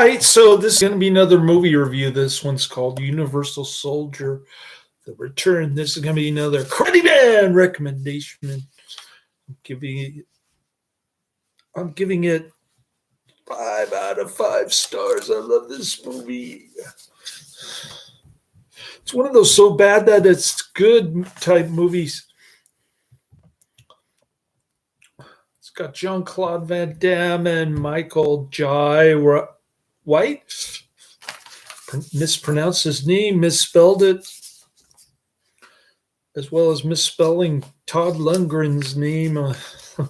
Hi, so this is going to be another movie review. This one's called Universal Soldier: The Return. This is going to be another Karate Man recommendation. I'm giving it 5 out of 5 stars. I love this movie. It's one of those so bad that it's good type movies. It's got Jean-Claude Van Damme and Michael Jai White. Mispronounced his name, misspelled it, as well as misspelling Todd Lundgren's name on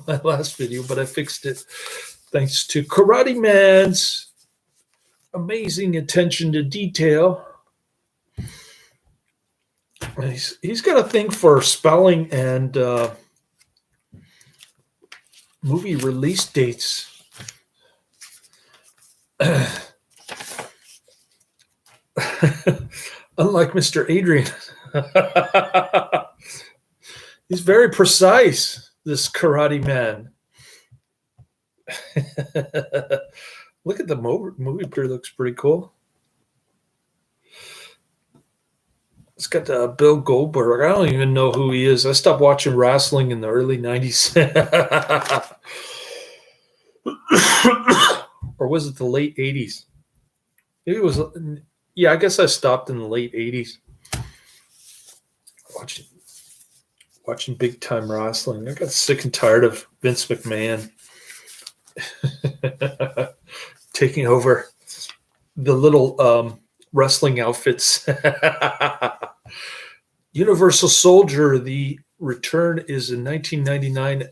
my last video, but I fixed it thanks to Karate Man's amazing attention to detail. He's got a thing for spelling and movie release dates. Unlike Mr. Adrian. He's very precise, this Karate Man. Look at the movie crew, looks pretty cool. It's got Bill Goldberg. I don't even know who he is. I stopped watching wrestling in the early 90s. Or was it the late 80s? Maybe it was, yeah, I guess I stopped in the late 80s. Watching big time wrestling. I got sick and tired of Vince McMahon taking over the little wrestling outfits. Universal Soldier: The Return is a 1999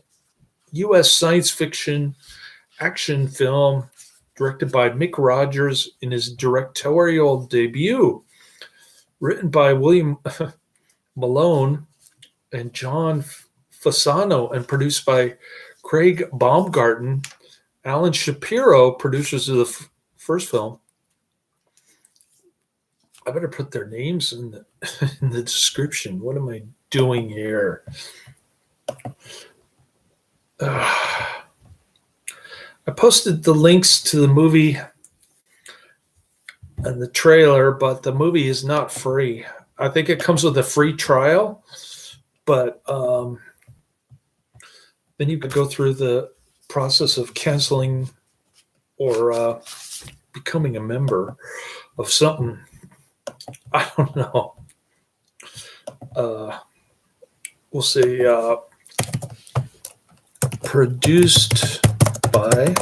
U.S. science fiction action film directed by Mick Rogers in his directorial debut. Written by William Malone and John Fasano and produced by Craig Baumgarten. Alan Shapiro, producers of the first film. I better put their names in the description. What am I doing here? I posted the links to the movie and the trailer, but the movie is not free. I think it comes with a free trial, but then you could go through the process of canceling or becoming a member of something. I don't know. We'll say produced by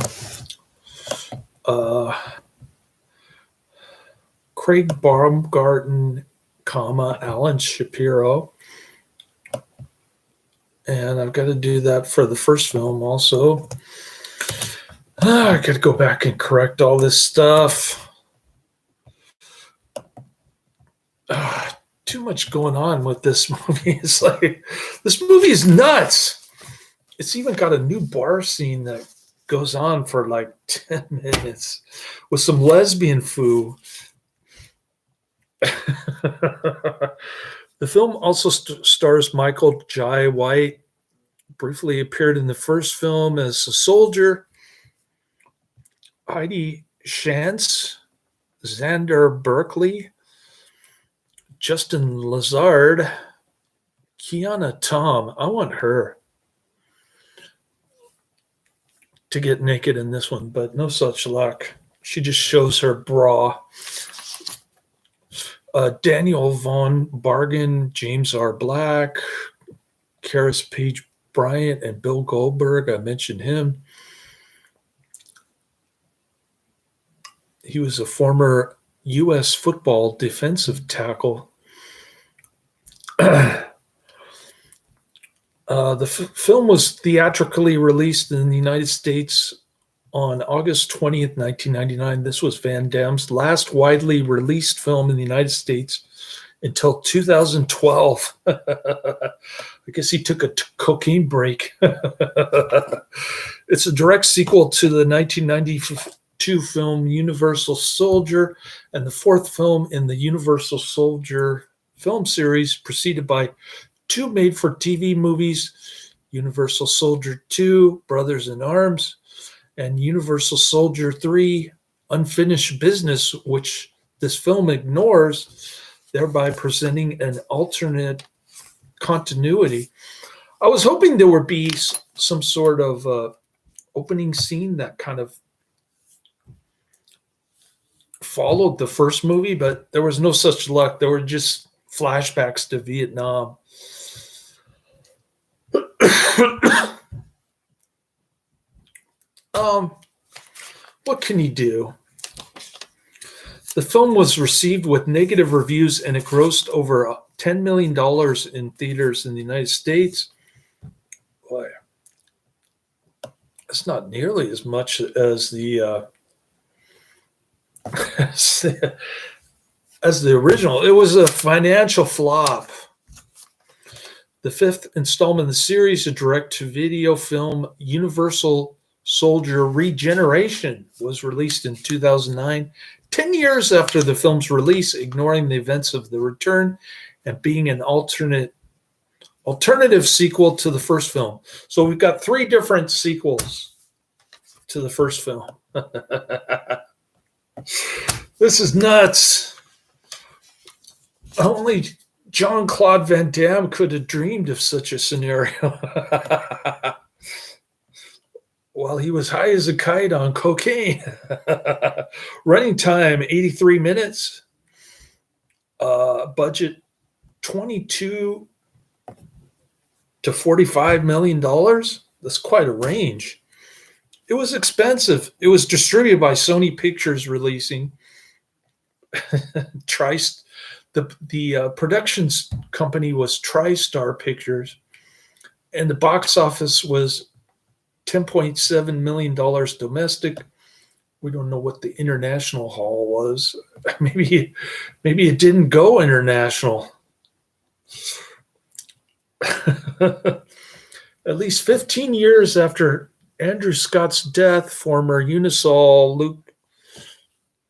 Craig Baumgarten, Alan Shapiro. And I've got to do that for the first film also. I got to go back and correct all this stuff. Too much going on with this movie. It's like, this movie is nuts. It's even got a new bar scene that goes on for like 10 minutes with some lesbian foo. The film also stars Michael Jai White. Briefly appeared in the first film as a soldier. Heidi Shantz, Xander Berkeley, Justin Lazard, Kiana Tom. I want her to get naked in this one, but no such luck. She just shows her bra. Daniel Von Bargen, James R. Black, Karis Page Bryant, and Bill Goldberg. I mentioned him. He was a former U.S. football defensive tackle. The film was theatrically released in the United States on August 20th, 1999. This was Van Damme's last widely released film in the United States until 2012. I guess he took a cocaine break. It's a direct sequel to the 1992 film Universal Soldier and the fourth film in the Universal Soldier film series, preceded by two made-for-TV movies, Universal Soldier 2, Brothers in Arms, and Universal Soldier 3, unfinished business, which this film ignores, thereby presenting an alternate continuity. I was hoping there would be some sort of opening scene that kind of followed the first movie, but there was no such luck. There were just flashbacks to Vietnam. What can you do? The film was received with negative reviews, and it grossed over $10 million in theaters in the United States. Boy, it's not nearly as much as the as the original. It was a financial flop. The fifth installment in the series, a direct-to-video film, Universal Soldier Regeneration, was released in 2009, 10 years after the film's release, ignoring the events of the return and being an alternative sequel to the first film. So we've got 3 different sequels to the first film. This is nuts. Only Jean-Claude Van Damme could have dreamed of such a scenario. While he was high as a kite on cocaine. Running time, 83 minutes. Budget, $22 to $45 million. That's quite a range. It was expensive. It was distributed by Sony Pictures Releasing. The productions company was TriStar Pictures, and the box office was $10.7 million domestic. We don't know what the international haul was. Maybe it didn't go international. At least 15 years after Andrew Scott's death, former Unisol Luke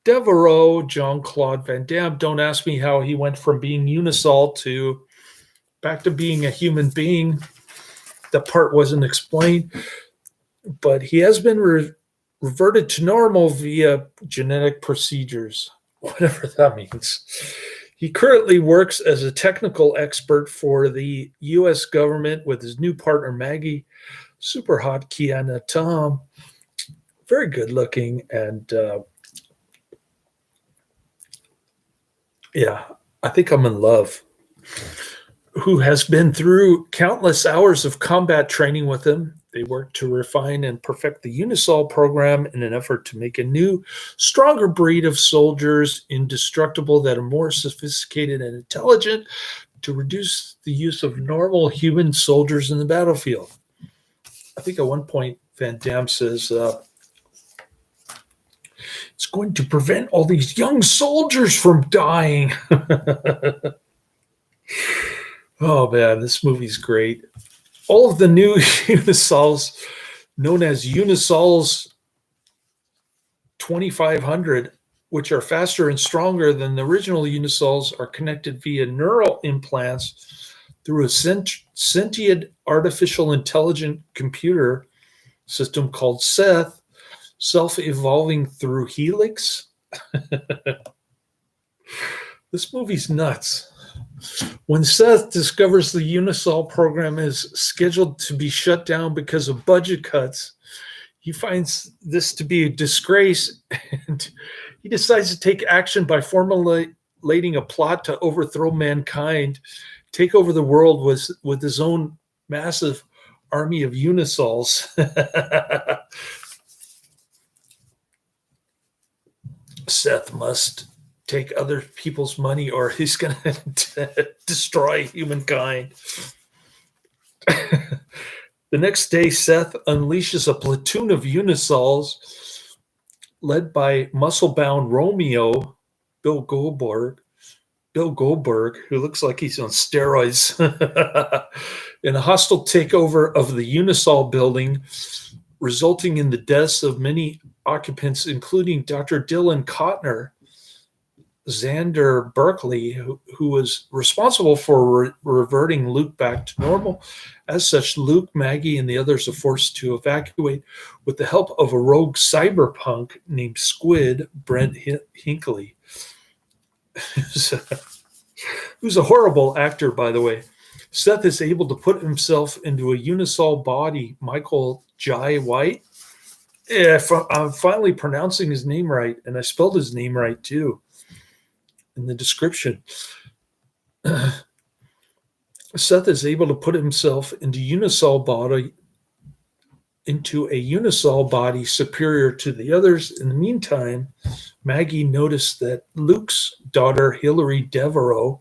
Devereaux, Jean-Claude Van Damme. Don't ask me how he went from being Unisol to back to being a human being. That part wasn't explained. But he has been reverted to normal via genetic procedures, whatever that means. He currently works as a technical expert for the U.S. government with his new partner, Maggie, super hot Kiana Tom, very good looking, and yeah, I think I'm in love. Who has been through countless hours of combat training with him. They work to refine and perfect the Unisol program in an effort to make a new, stronger breed of soldiers, indestructible, that are more sophisticated and intelligent, to reduce the use of normal human soldiers in the battlefield. I think at one point Van Damme says, it's going to prevent all these young soldiers from dying. Oh, man, this movie's great. All of the new Unisols, known as Unisols 2500, which are faster and stronger than the original Unisols, are connected via neural implants through a sentient artificial intelligent computer system called Seth, self-evolving through Helix. This movie's nuts. When Seth discovers the Unisol program is scheduled to be shut down because of budget cuts, he finds this to be a disgrace, and he decides to take action by formulating a plot to overthrow mankind, take over the world with his own massive army of Unisols. Seth must take other people's money or he's going to destroy humankind. The next day, Seth unleashes a platoon of Unisols led by muscle-bound Romeo, Bill Goldberg, who looks like he's on steroids, in a hostile takeover of the Unisol building, resulting in the deaths of many occupants, including Dr. Dylan Kotner. Xander Berkeley, who was responsible for reverting Luke back to normal. As such, Luke, Maggie, and the others are forced to evacuate with the help of a rogue cyberpunk named Squid, Brent Hinckley, who's a horrible actor, by the way. Seth is able to put himself into a Unisol body, Michael Jai White. Yeah, I'm finally pronouncing his name right, and I spelled his name right, too, in the description. Seth is able to put himself into a Unisol body superior to the others. In the meantime, Maggie noticed that Luke's daughter, Hilary Devereaux,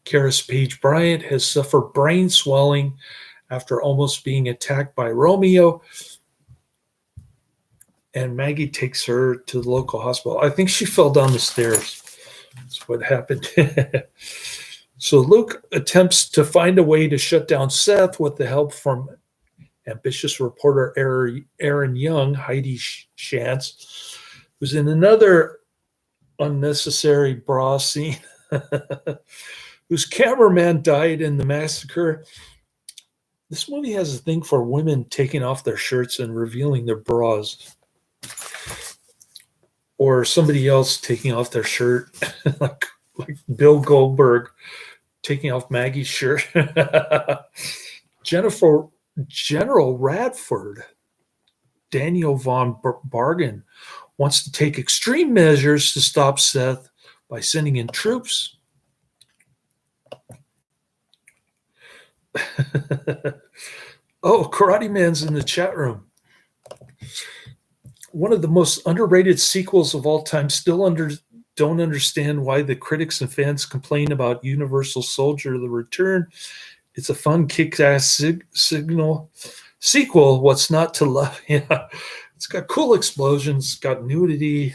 Karis Page Bryant, has suffered brain swelling after almost being attacked by Romeo. And Maggie takes her to the local hospital. I think she fell down the stairs. That's what happened. So Luke attempts to find a way to shut down Seth with the help from ambitious reporter Aaron Young, Heidi Shantz, who's in another unnecessary bra scene, whose cameraman died in the massacre. This movie has a thing for women taking off their shirts and revealing their bras, or somebody else taking off their shirt, like Bill Goldberg taking off Maggie's shirt. General Radford, Daniel von Bargen, wants to take extreme measures to stop Seth by sending in troops. Oh, Karate Man's in the chat room. One of the most underrated sequels of all time. Still don't understand why the critics and fans complain about Universal Soldier: The Return. It's a fun, kick-ass sequel. What's not to love? Yeah, it's got cool explosions. It's got nudity.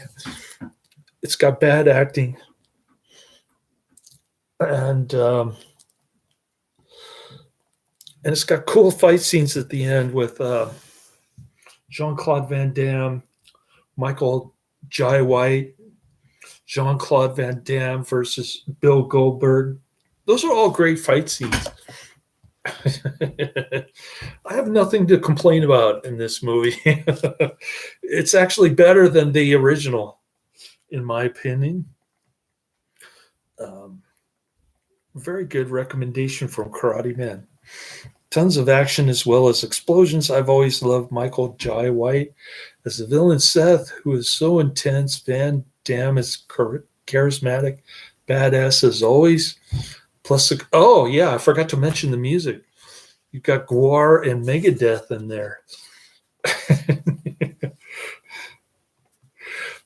It's got bad acting, and it's got cool fight scenes at the end with Jean-Claude Van Damme, Michael Jai White, Jean-Claude Van Damme versus Bill Goldberg. Those are all great fight scenes. I have nothing to complain about in this movie. It's actually better than the original, in my opinion. Very good recommendation from Karate Man. Tons of action as well as explosions. I've always loved Michael Jai White as the villain Seth, who is so intense. Van Damme is charismatic, badass as always. Plus, oh yeah, I forgot to mention the music. You've got Gwar and Megadeth in there.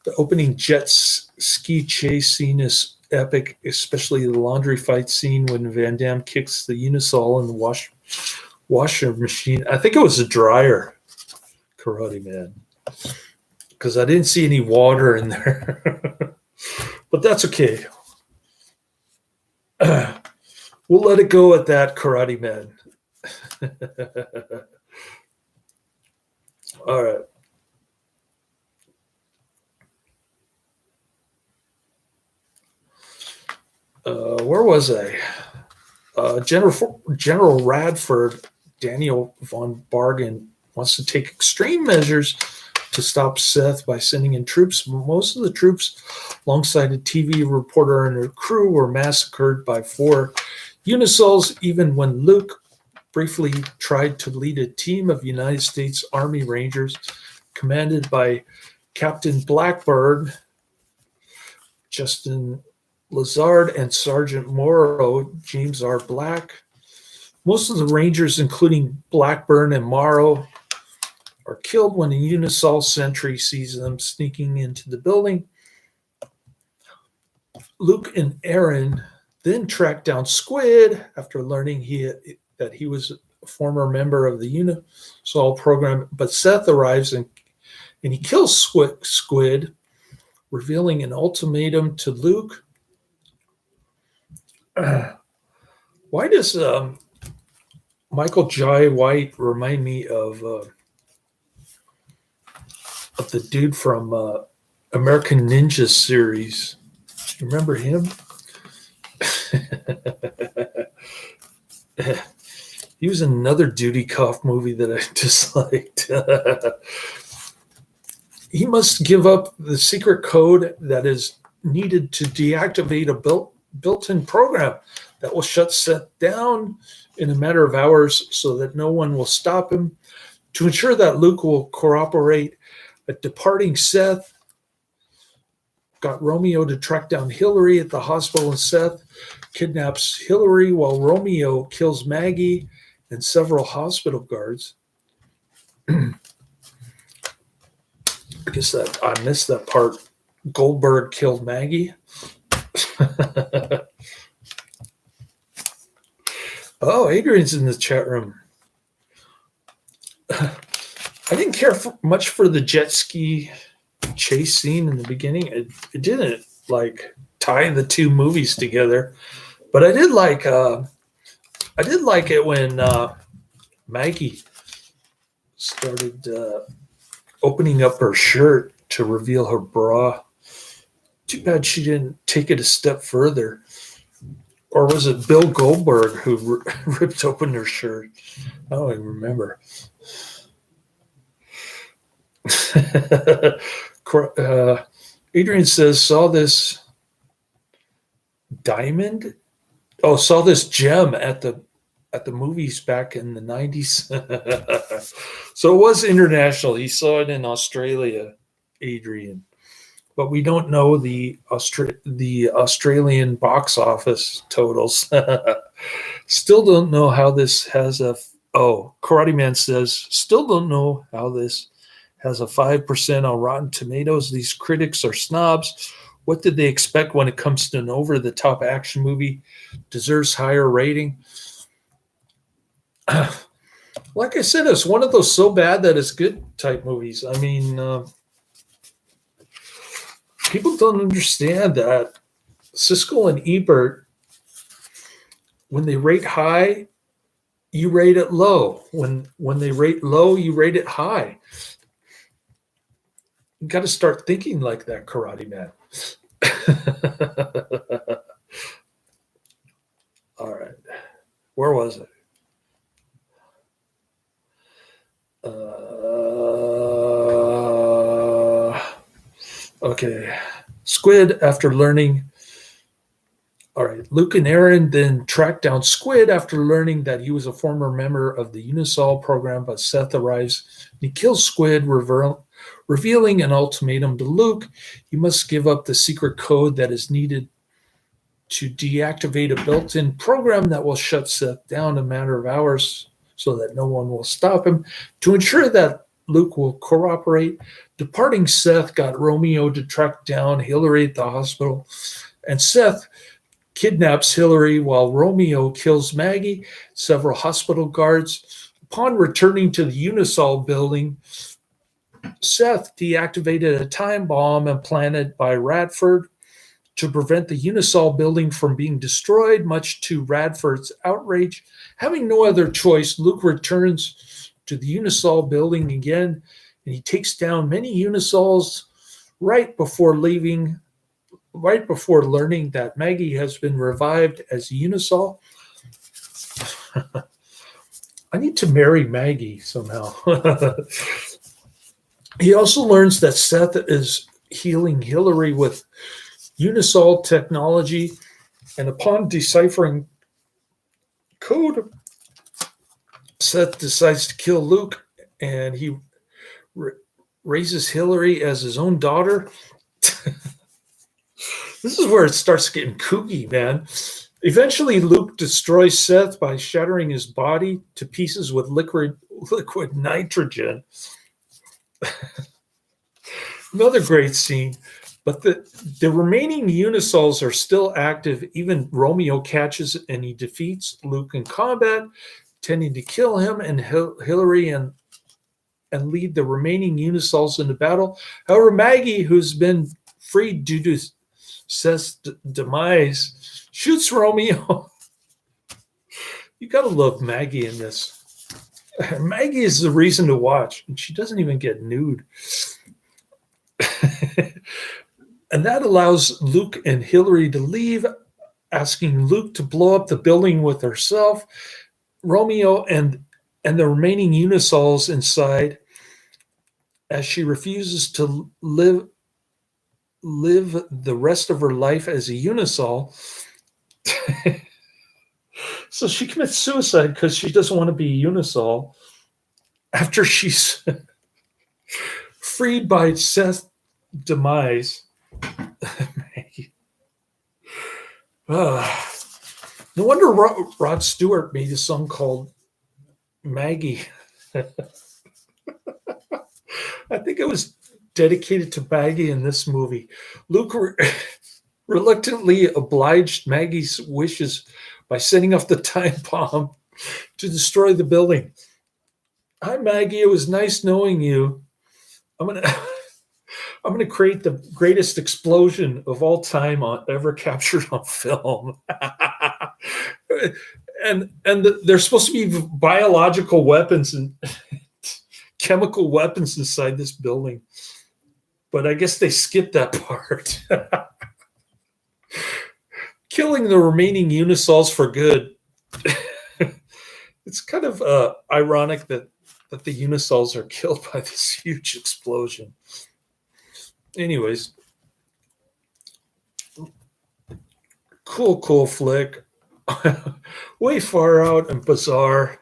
The opening jet ski chase scene is epic, especially the laundry fight scene when Van Damme kicks the Unisol in the washer machine. I think it was a dryer, Karate Man, because I didn't see any water in there. But that's okay. We'll let it go at that, Karate Man. All right. Where was I? General Radford, Daniel von Bargen, wants to take extreme measures to stop Seth by sending in troops. Most of the troops, alongside a TV reporter and her crew, were massacred by 4 Unisols, even when Luke briefly tried to lead a team of United States Army Rangers commanded by Captain Blackburn, Justin Lazard, and Sergeant Morrow, James R. Black. Most of the Rangers, including Blackburn and Morrow, are killed when a Unisol sentry sees them sneaking into the building. Luke and Aaron then track down Squid after learning that he was a former member of the Unisol program. But Seth arrives and he kills Squid, revealing an ultimatum to Luke. Why does Michael Jai White remind me of the dude from American Ninja series? Remember him? He was in another Duty Cop movie that I disliked. He must give up the secret code that is needed to deactivate a built-in program that will shut Seth down in a matter of hours so that no one will stop him. To ensure that Luke will cooperate, a departing Seth got Romeo to track down Hillary at the hospital, and Seth kidnaps Hillary while Romeo kills Maggie and several hospital guards. I guess that I missed that part. Goldberg killed Maggie. Oh, Adrian's in the chat room. I didn't care much for the jet ski chase scene in the beginning. It didn't like tie the two movies together, but I did like it when Maggie started opening up her shirt to reveal her bra. Too bad she didn't take it a step further. Or was it Bill Goldberg who ripped open her shirt? I don't even remember. Adrian says, saw this diamond? Oh, saw this gem at the movies back in the 90s. So it was international. He saw it in Australia, Adrian. But we don't know the Australian box office totals. Still don't know how this has a... Oh, Karate Man says, still don't know how this has a 5% on Rotten Tomatoes. These critics are snobs. What did they expect when it comes to an over-the-top action movie? Deserves higher rating. Like I said, it's one of those so bad that it's good type movies. I mean... people don't understand that Siskel and Ebert, when they rate high, you rate it low. When they rate low, you rate it high. You got to start thinking like that, Karate Man. All right. Where was it? Okay. Squid, after learning... All right. Luke and Aaron then track down Squid after learning that he was a former member of the Unisol program, but Seth arrives and he kills Squid, revealing an ultimatum to Luke. He must give up the secret code that is needed to deactivate a built-in program that will shut Seth down in a matter of hours so that no one will stop him. To ensure that Luke will cooperate, departing Seth got Romeo to track down Hillary at the hospital, and Seth kidnaps Hillary while Romeo kills Maggie, several hospital guards. Upon returning to the Unisol building, Seth deactivated a time bomb implanted by Radford to prevent the Unisol building from being destroyed, much to Radford's outrage. Having no other choice, Luke returns to the Unisol building again, and he takes down many Unisols right before learning that Maggie has been revived as a Unisol. I need to marry Maggie somehow. He also learns that Seth is healing Hillary with Unisol technology, and upon deciphering code, Seth decides to kill Luke, and he raises Hillary as his own daughter. This is where it starts getting kooky, man. Eventually, Luke destroys Seth by shattering his body to pieces with liquid nitrogen. Another great scene. But the remaining Unisols are still active. Even Romeo catches and he defeats Luke in combat, intending to kill him and Hillary and lead the remaining Unisols into battle. However, Maggie, who's been freed due to Seth's demise, shoots Romeo. You gotta love Maggie in this. Maggie is the reason to watch, and she doesn't even get nude. And that allows Luke and Hillary to leave, asking Luke to blow up the building with herself, Romeo, and the remaining Unisols inside, as she refuses to live the rest of her life as a Unisol. So she commits suicide because she doesn't want to be a Unisol after she's freed by Seth's demise. No wonder Rod Stewart made a song called Maggie. I think it was dedicated to Maggie in this movie. Luke reluctantly obliged Maggie's wishes by setting off the time bomb to destroy the building. Hi, Maggie. It was nice knowing you. I'm gonna create the greatest explosion of all time ever captured on film. and there's supposed to be biological weapons and chemical weapons inside this building, but I guess they skipped that part. Killing the remaining Unisols for good. It's kind of ironic that the Unisols are killed by this huge explosion. Anyways, cool flick. Way far out and bizarre.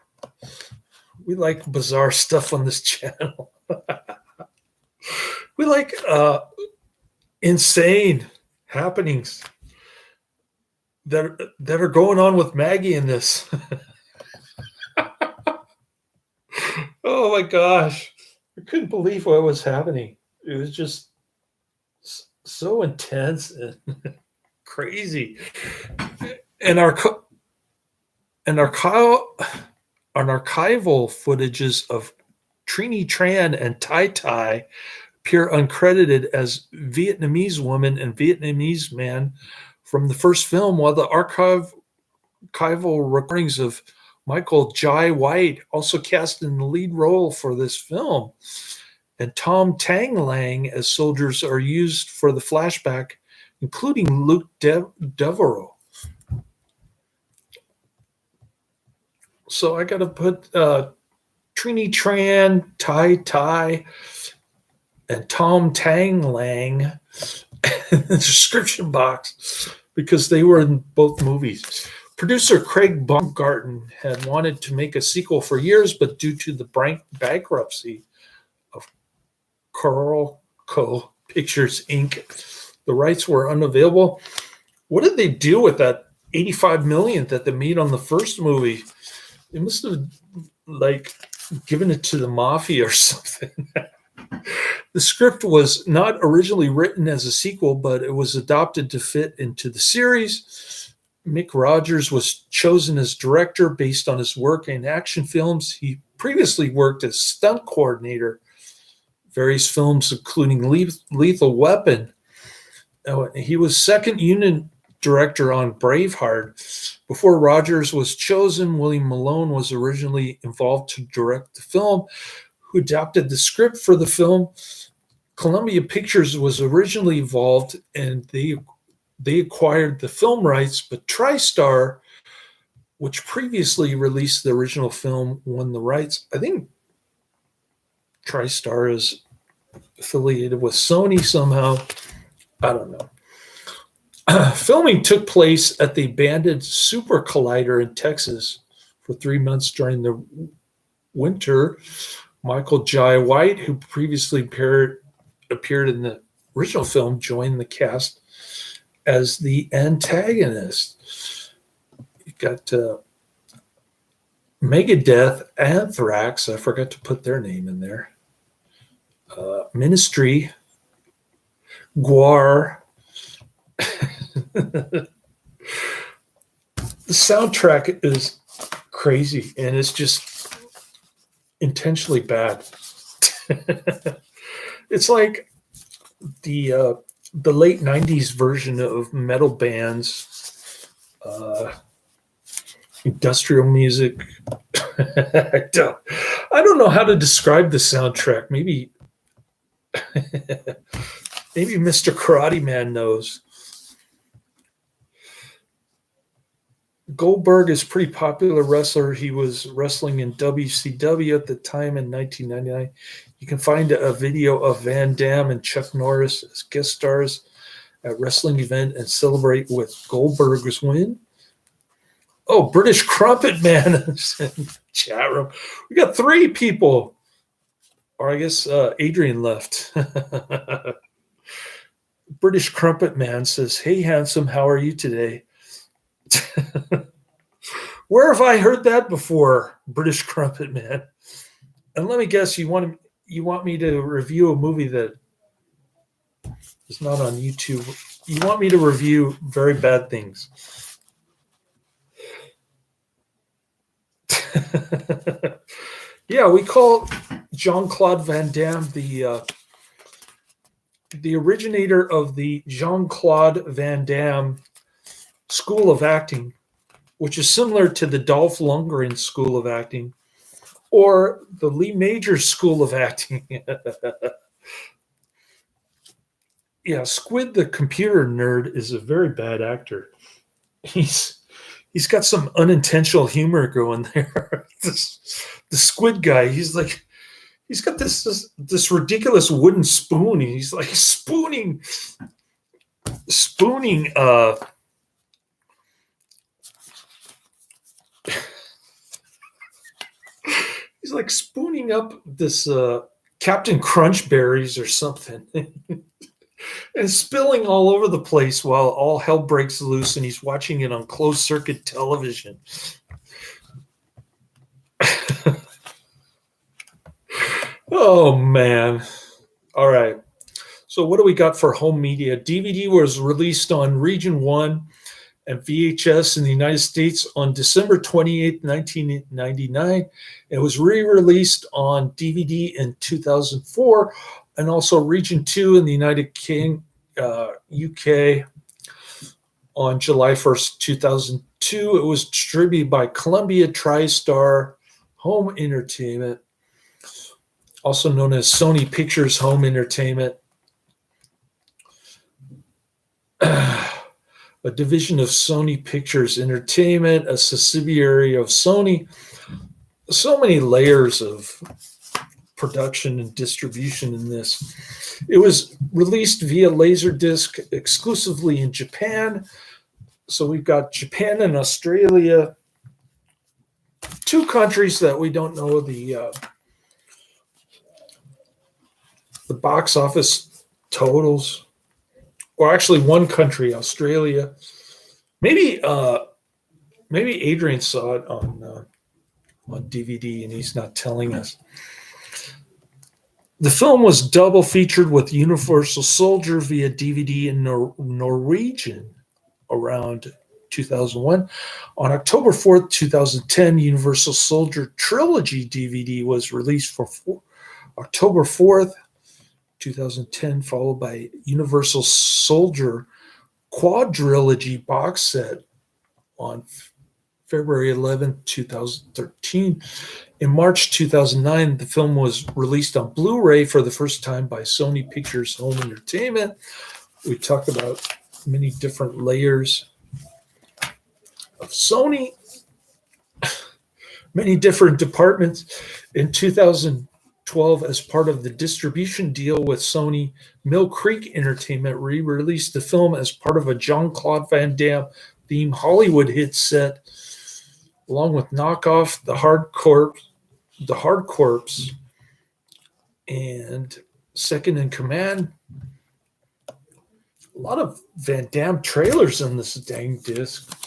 We like bizarre stuff on this channel. We like insane happenings that are going on with Maggie in this. Oh my gosh. I couldn't believe what was happening. It was just so intense and crazy. And archival footages of Trini, Tran, and Tai Tai appear uncredited as Vietnamese woman and Vietnamese man from the first film, while the archival recordings of Michael Jai White, also cast in the lead role for this film, and Tom Tanglang as soldiers, are used for the flashback, including Luke Devereaux. So I got to put Trini Tran, Tai Tai, and Tom Tanglang in the description box because they were in both movies. Producer Craig Baumgarten had wanted to make a sequel for years, but due to the bankruptcy of Carolco Pictures, Inc., the rights were unavailable. What did they do with that $85 million that they made on the first movie? They must have given it to the mafia or something. The script was not originally written as a sequel, but it was adopted to fit into the series. Mick Rogers was chosen as director based on his work in action films. He previously worked as stunt coordinator, various films including Lethal Weapon. He was second unit director on Braveheart. Before Rogers was chosen, William Malone was originally involved to direct the film, who adapted the script for the film. Columbia Pictures was originally involved, and they acquired the film rights, but TriStar, which previously released the original film, won the rights. I think TriStar is affiliated with Sony somehow. I don't know. Filming took place at the abandoned Super Collider in Texas for 3 months during the winter. Michael Jai White, who previously appeared in the original film, joined the cast as the antagonist. You got Megadeth, Anthrax, I forgot to put their name in there, Ministry, Guar. The soundtrack is crazy, and it's just intentionally bad. It's like the late 90s version of metal bands, industrial music. I don't know how to describe the soundtrack. Maybe Maybe Mr. Karate Man knows. Goldberg is a pretty popular wrestler. He was wrestling in WCW at the time in 1999. You can find a video of Van Damme and Chuck Norris as guest stars at wrestling event and celebrate with Goldberg's win. Oh, British Crumpet Man is in the chat room. We got 3 people. Or I guess Adrian left. British Crumpet Man says, "Hey, handsome, how are you today?" Where have I heard that before, British Crumpet Man? And let me guess, you want me to review a movie that is not on YouTube? You want me to review Very Bad Things? Yeah, we call Jean-Claude Van Damme the originator of the Jean-Claude Van Damme School of Acting, which is similar to the Dolph Lundgren School of Acting or the Lee Majors School of Acting. Yeah, Squid the computer nerd is a very bad actor. He's got some unintentional humor going there. The Squid guy, he's got this ridiculous wooden spoon. He's like spooning he's like spooning up this Captain Crunch berries or something. And spilling all over the place while all hell breaks loose and he's watching it on closed circuit television. Oh, man. All right. So what do we got for home media? DVD was released on Region 1 and VHS in the United States on December 28, 1999. It was re-released on DVD in 2004 and also Region 2 in the United Kingdom, UK on July 1st, 2002. It was distributed by Columbia TriStar Home Entertainment, also known as Sony Pictures Home Entertainment, a division of Sony Pictures Entertainment, a subsidiary of Sony. So many layers of production and distribution in this. It was released via Laserdisc exclusively in Japan. So we've got Japan and Australia, 2 countries that we don't know the box office totals. Or actually 1 country, Australia. Maybe Adrian saw it on DVD and he's not telling us. The film was double featured with Universal Soldier via DVD in Norwegian around 2001. On October 4th, 2010, Universal Soldier Trilogy DVD was released for October 4th, 2010, followed by Universal Soldier Quadrilogy box set on February 11, 2013. In March 2009, the film was released on Blu-ray for the first time by Sony Pictures Home Entertainment. We talked about many different layers of Sony, many different departments. In 2012, as part of the distribution deal with Sony, Mill Creek Entertainment re-released the film as part of a Jean-Claude Van Damme themed Hollywood hit set, along with Knockoff, The Hard Corpse, and Second in Command. A lot of Van Damme trailers on this dang disc.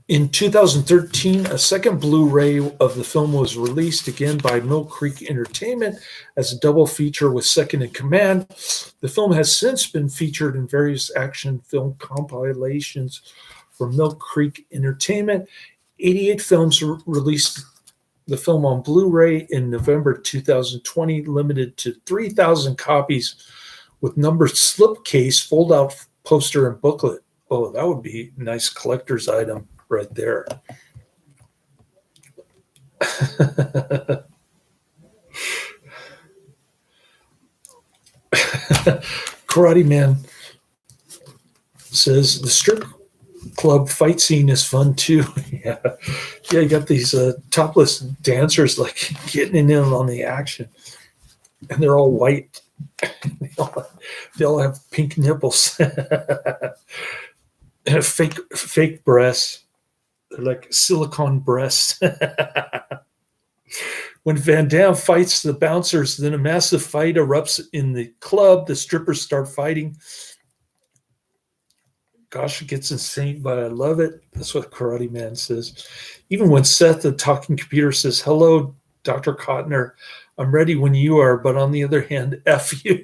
In 2013, a second Blu-ray of the film was released again by Mill Creek Entertainment as a double feature with Second in Command. The film has since been featured in various action film compilations from Mill Creek Entertainment. 88 films released the film on Blu-ray in November 2020, limited to 3,000 copies with numbered slipcase, fold-out poster, and booklet. Oh, that would be a nice collector's item right there. Karate Man says the strip club fight scene is fun too. Yeah, you got these topless dancers like getting in on the action, and they're all white. they all have pink nipples and fake breasts. They're like silicone breasts. When Van Damme fights the bouncers, then a massive fight erupts in the club. The strippers start fighting. Gosh, it gets insane, but I love it. That's what Karate Man says. Even when Seth, the talking computer, says, "Hello, Dr. Kottner, I'm ready when you are, but on the other hand, F you."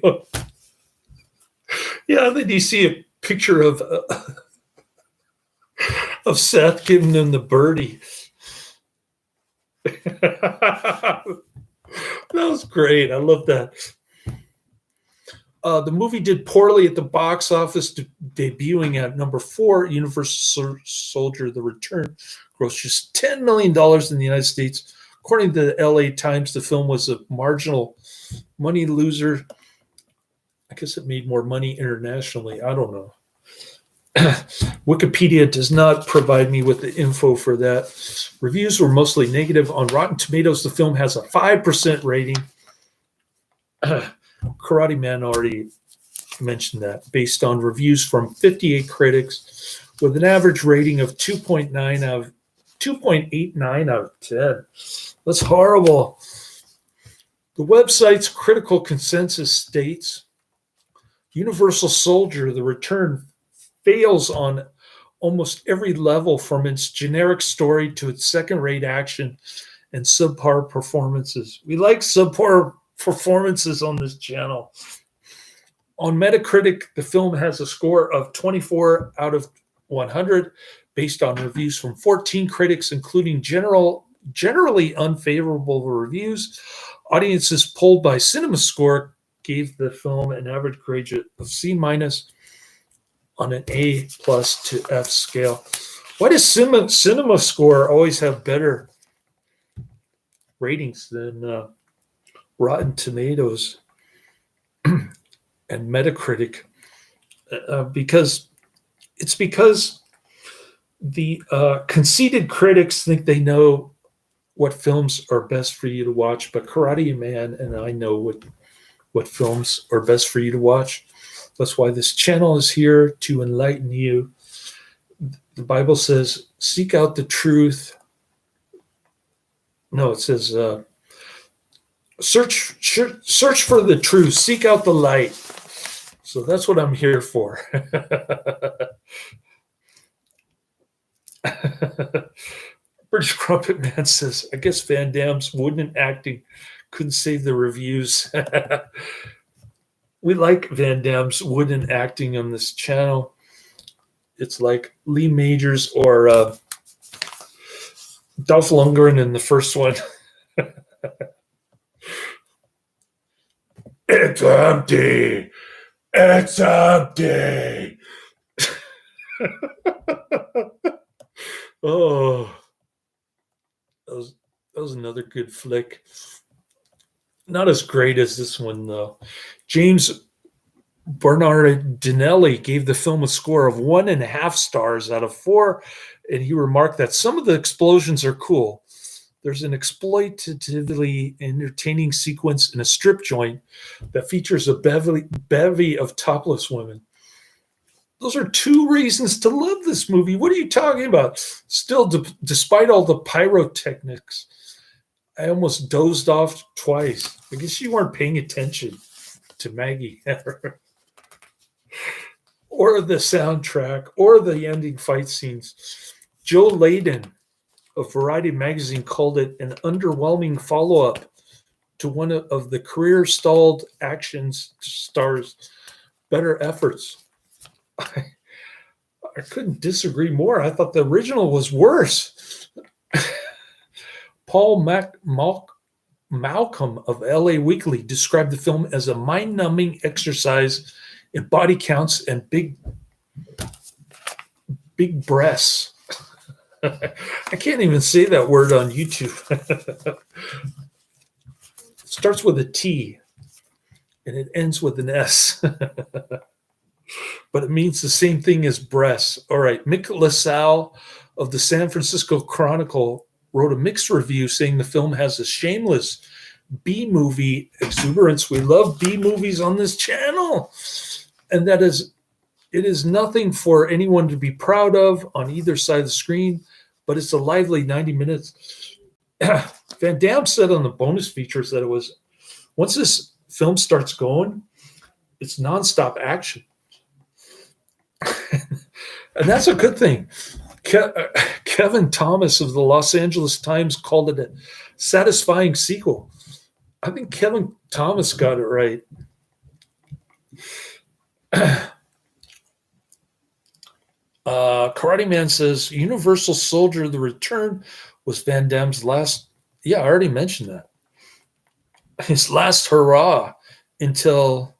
Yeah, then you see a picture of Seth giving them the birdie. That was great. I love that. The movie did poorly at the box office, debuting at number 4. Universal Soldier: The Return grossed just $10 million in the United States. According to the LA Times, the film was a marginal money loser. I guess it made more money internationally. I don't know. Wikipedia does not provide me with the info for that. Reviews were mostly negative. On Rotten Tomatoes, the film has a 5% rating. Karate Man already mentioned that, based on reviews from 58 critics, with an average rating of 2.89 out of 10. That's horrible. The website's critical consensus states Universal Soldier: The Return fails on almost every level, from its generic story to its second-rate action and subpar performances. We like subpar performances on this channel. On Metacritic, the film has a score of 24 out of 100, based on reviews from 14 critics, including generally unfavorable reviews. Audiences polled by CinemaScore gave the film an average grade of C- on an A+ to F scale. Why does CinemaScore always have better ratings than Rotten Tomatoes and Metacritic? Because the conceited critics think they know what films are best for you to watch, but Karate Man and I know what films are best for you to watch. That's why this channel is here, to enlighten you. The Bible says, seek out the truth. No, it says, search for the truth, seek out the light. So that's what I'm here for. British Crumpet Man says, I guess Van Damme's wooden acting couldn't save the reviews. We like Van Damme's wooden acting on this channel. It's like Lee Majors or Dolph Lundgren in the first one. It's empty. It's empty. Oh, that was another good flick. Not as great as this one, though. James Bernardinelli gave the film a score of 1.5 stars out of 4, and he remarked that some of the explosions are cool. There's an exploitatively entertaining sequence in a strip joint that features a bevy of topless women. Those are 2 reasons to love this movie. What are you talking about? Still, despite all the pyrotechnics, I almost dozed off twice. I guess you weren't paying attention to Maggie or the soundtrack or the ending fight scenes. Joe Layden of Variety magazine called it an underwhelming follow-up to one of the career-stalled action stars' better efforts. I couldn't disagree more. I thought the original was worse. Paul Malcolm of LA Weekly described the film as a mind-numbing exercise in body counts and big breasts. I can't even say that word on YouTube. It starts with a T. and it ends with an S. But it means the same thing as breasts. All right, Mick LaSalle of the San Francisco Chronicle wrote a mixed review saying the film has a shameless B-movie exuberance. We love B-movies on this channel. And that is, it is nothing for anyone to be proud of on either side of the screen, but it's a lively 90 minutes. Van Damme said on the bonus features that it was, once this film starts going, it's nonstop action. And that's a good thing. Kevin Thomas of the Los Angeles Times called it a satisfying sequel. I think Kevin Thomas got it right. Karate Man says Universal Soldier: The Return was Van Damme's last. Yeah, I already mentioned that. His last hurrah until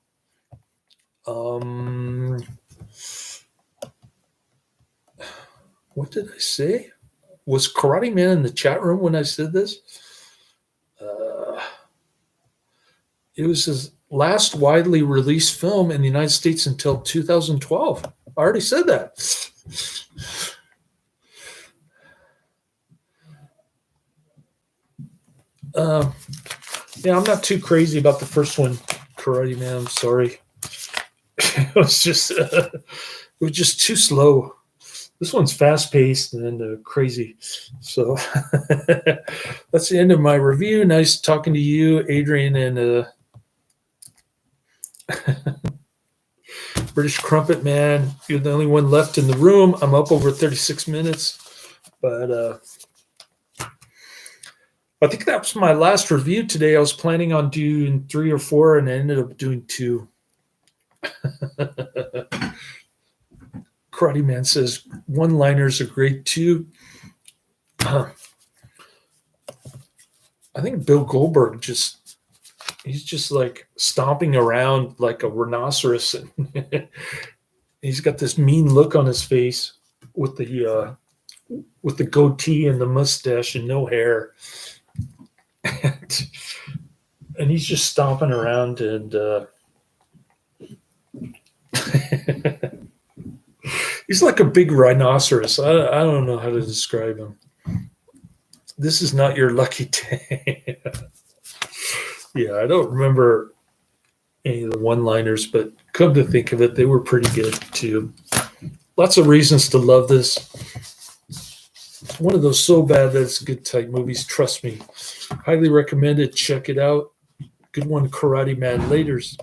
what did I say? Was Karate Man in the chat room when I said this? It was his last widely released film in the United States until 2012. I already said that. Yeah, I'm not too crazy about the first one, Karate Man. I'm sorry. It was just too slow. This one's fast paced and crazy. So that's the end of my review. Nice talking to you, Adrian, and British Crumpet Man. You're the only one left in the room. I'm up over 36 minutes, but I think that was my last review today. I was planning on doing 3 or 4, and I ended up doing 2. Karate Man says one-liners are great too. I think Bill Goldberg he's just like stomping around like a rhinoceros, and he's got this mean look on his face with the goatee and the mustache and no hair. And he's just stomping around, and he's like a big rhinoceros. I don't know how to describe him. This is not your lucky day. Yeah, I don't remember any of the one-liners, but come to think of it, they were pretty good too. Lots of reasons to love this. It's one of those so bad that it's good type movies. Trust me. Highly recommend it. Check it out. Good one, Karate Man. Laters.